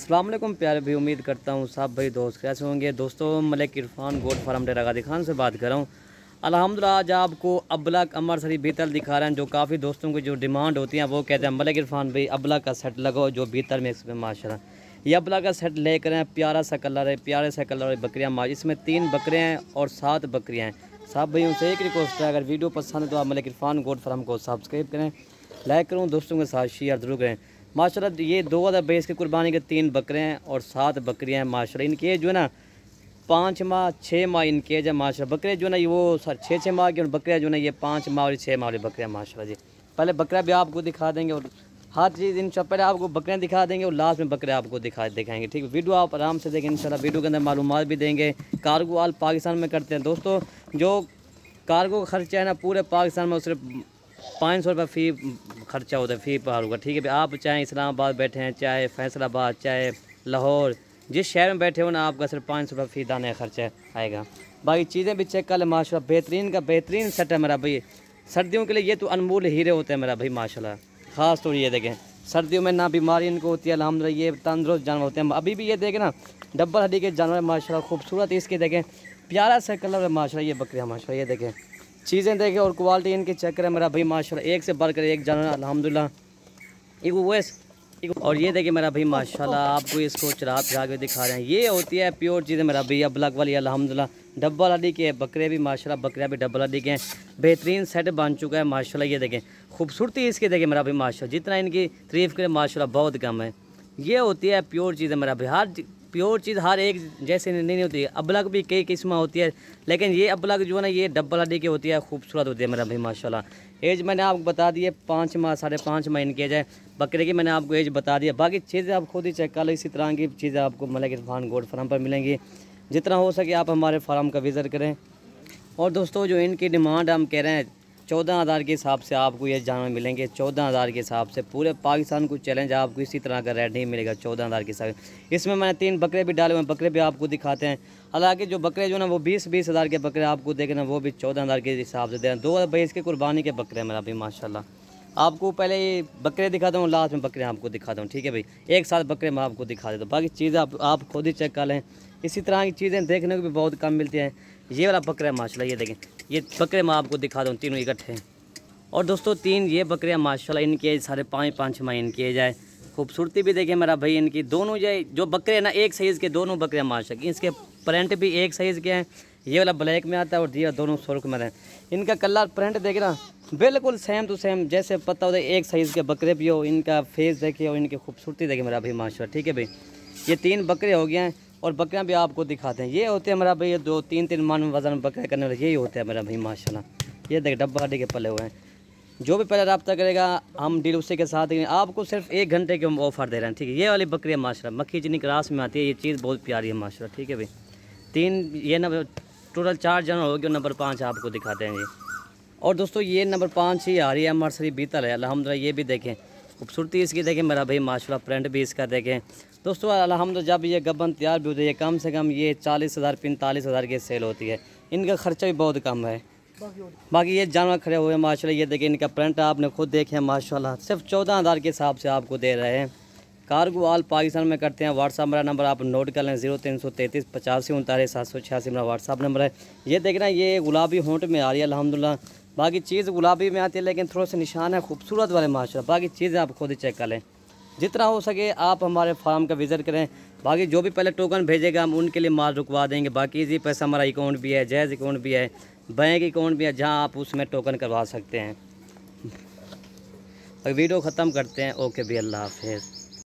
अस्सलाम वालेकुम प्यारे भाई, उम्मीद करता हूँ सब भाई दोस्त कैसे होंगे। दोस्तों मलिक इरफान गोट फार्म डेरा गादी खान से बात कर रहा हूँ। अल्हम्दुलिल्लाह आज आपको अबलग अमरसरी बीतल दिखा रहे हैं। जो काफ़ी दोस्तों की जो डिमांड होती है वो कहते हैं मलिक इरफान भाई अबलग का सेट लगाओ जो बीतल में इसमें माशाल्लाह ये अबलग का सेट लेकर हैं। प्यारा सा कलर है, प्यारे सा कलर है बकरियाँ माश। इसमें 3 बकरे हैं और 7 बकरियाँ हैं। सब भाइयों से एक रिक्वेस्ट है, अगर वीडियो पसंद है तो आप मलिक इरफान गोट फार्म को सब्सक्राइब करें, लाइक करूँ, दोस्तों के साथ शेयर जरूर करें। माशाल्लाह ये 2022 की कुर्बानी के 3 बकरे हैं और 7 बकरियां हैं माशाल्लाह। इनकी एज जो है ना 5 माह 6 माह इनकी एज है माशाल्लाह। बकरे जो है ना ये वो 6-6 माह की और बकरियां जो है ना ये 5 माह और 6 माह वाली बकरियां माशाल्लाह जी। पहले बकरा भी आपको दिखा देंगे और हर चीज़ इन पहले आपको बकरियाँ दिखा देंगे और लास्ट में बकरे आपको दिखाएंगे। ठीक है, वीडियो आप आराम से देखें इंशाल्लाह। वीडियो के अंदर मालूमात भी देंगे। कार्गो आल पाकिस्तान में करते हैं दोस्तों। जो कार्गो का खर्चा है ना पूरे पाकिस्तान में सिर्फ 500 रुपये फ़ी खर्चा होता है, फ़ी पर होगा। ठीक है, आप चाहे इस्लामाबाद बैठे हैं, चाहे फैसलाबाद, चाहे लाहौर, जिस शहर में बैठे हो ना आपका सिर्फ 500 रुपये फ़ी दाने का खर्चा आएगा। बाकी चीज़ें भी चेक कर ले माशाल्लाह। बेहतरीन का बेहतरीन सेट है मेरा भाई। सर्दियों के लिए ये तो अनमोल हीरे होते हैं मेरा भाई माशाल्लाह। ख़ास तौर ये देखें सर्दियों में ना बीमारी इनको होती है अल्हम्दुलिल्लाह। ये तंदुरुस्त जानवर होते हैं। अभी भी ये देखें ना डब्बल हड्डी के जानवर माशाल्लाह खूबसूरत। इसके देखें प्यारा सा कलर है माशाल्लाह। ये बकरियाँ माशाल्लाह ये देखें चीज़ें देखें और क्वालिटी इनकी चेक करें मेरा भाई माशाल्लाह। एक से बढ़कर एक जानवर अल्हम्दुलिल्लाह। और ये देखिए मेरा भाई माशाल्लाह आपको इसको चरा के दिखा रहे हैं। ये होती है प्योर चीज़ें मेरा भाई अबलग वाली अल्हम्दुलिल्लाह। डब्बल हड्डी के बकरे भी माशाल्लाह, बकरियाँ भी डब्बल हड्डी के हैं। बेहतरीन सेट बन चुका है माशाल्लाह। ये देखें खूबसूरती इसकी देखें मेरा भाई माशाल्लाह। जितना इनकी तारीफ़ करें माशाल्लाह बहुत कम है। ये होती है प्योर चीज़ है मेरा भाई। हर प्योर चीज़ हर एक जैसे नहीं होती है। अबलग भी कई किस्म होती है, लेकिन ये अबलग जो है ना ये डब्बल हड्डी की होती है, खूबसूरत होती है मेरा भाई माशाल्लाह। एज मैंने आपको बता दी है 5 माह 5.5 माह इनकी एज है। बकरे की मैंने आपको एज बता दिया। बाकी चीज़ें आप खुद ही चेक कर लो। इसी तरह की चीज़ें आपको मलिक इरफान गोट फार्म पर मिलेंगी। जितना हो सके आप हमारे फार्म का विज़िट करें। और दोस्तों जो इनकी डिमांड हम कह रहे हैं 14,000 के हिसाब से आपको ये जानवर मिलेंगे। 14,000 के हिसाब से पूरे पाकिस्तान को चैलेंज आपको इसी तरह का रेट नहीं मिलेगा 14,000 के हिसाब से। इसमें मैंने 3 बकरे भी डाले हुए हैं, बकरे भी आपको दिखाते हैं। हालांकि जो बकरे जो ना वो 20-20 हज़ार के बकरे आपको देखें ना वो भी 14,000 के हिसाब से दे रहे हैं। 2022 के कुर्बानी के बकरे मेरा भाई माशाल्लाह। आपको पहले बकरे दिखाता हूँ, लास्ट में बकरे आपको दिखाता हूँ। ठीक है भाई, एक साथ बकरे मैं आपको दिखा देता हूँ। बाकी चीज़ें आप खुद ही चेक कर लें। इसी तरह की चीज़ें देखने को भी बहुत कम मिलती हैं। ये वाला बकरा है माशाल्लाह। ये देखें ये बकरे मैं आपको दिखा दूँ तीनों इकट्ठे। और दोस्तों 3 ये बकरियाँ माशाल्लाह इनकी एज 5.5 माह इनकी एज है। खूबसूरती भी देखें मेरा भाई इनकी। दोनों जो बकरे हैं ना एक साइज़ के दोनों बकरियाँ माशाल्लाह। इसके प्रिंट भी एक साइज़ के हैं। ये वाला ब्लैक में आता है और ये दोनों सुर्ख में है। इनका कलर प्रिंट देखे ना बिल्कुल सेम टू सेम, जैसे पता होता है एक साइज़ के बकरे भी हो। इनका फेस देखिए और इनकी खूबसूरती देखिए मेरा भाई माशाल्लाह। ठीक है भाई, ये 3 बकरे हो गए हैं और बकरियाँ भी आपको दिखाते हैं। ये होते हैं मेरा भाई 2-3 मन वजन बकरे करने वाले यही होते हैं मेरा भाई माशाल्लाह। ये देख डब्बा हड्डी के पले हुए हैं। जो भी पहले रब्ता करेगा हम डील उसी के साथ देंगे। आपको सिर्फ 1 घंटे के हम ऑफ़र दे रहे हैं। ठीक है, ये वाली बकरी है माशाल्लाह, मक्खी चीनी क्रास में आती है। ये चीज़ बहुत प्यारी है माशाल्लाह। ठीक है भाई, 3 ये नंबर टोटल 4 जानवर हो गए। नंबर 5 आपको दिखाते हैं ये। और दोस्तों ये नंबर 5 ही आ रही है अमरसरी बीतल है अल्हम्दुलिल्लाह। ये भी देखें खूबसूरती इसकी देखें मेरा भाई माशाल्लाह। प्रिंट भी इसका देखें दोस्तों अल्हम्दुलिल्लाह। जब ये गबन तैयार भी होती है कम से कम ये 40,000-45,000 की सेल होती है। इनका खर्चा भी बहुत कम है। बाकी ये जानवर खड़े हुए हैं माशाल्लाह। ये देखिए इनका प्रिंट आपने खुद देखे हैं माशाल्लाह। सिर्फ 14,000 के हिसाब से आपको दे रहे हैं। कार्गो आल पाकिस्तान में करते हैं। व्हाट्सअप मेरा नंबर आप नोट कर लें 0333 85 39 786 मेरा व्हाट्सअप नंबर है। ये देखना ये गुलाबी होंठ में आ रही है अल्हम्दुलिल्लाह। बाकी चीज़ गुलाबी में आती है लेकिन थोड़े से निशान है खूबसूरत वाले माशाल्लाह। बाकी चीज़ें आप खुद ही चेक कर लें। जितना हो सके आप हमारे फार्म का विज़िट करें। बाकी जो भी पहले टोकन भेजेगा हम उनके लिए माल रुकवा देंगे। बाकी इजी पैसा हमारा अकाउंट भी है, जायज़ अकाउंट भी है, बैंक अकाउंट भी है जहां आप उसमें टोकन करवा सकते हैं। वीडियो ख़त्म करते हैं। ओके भी, अल्लाह हाफ़िज़।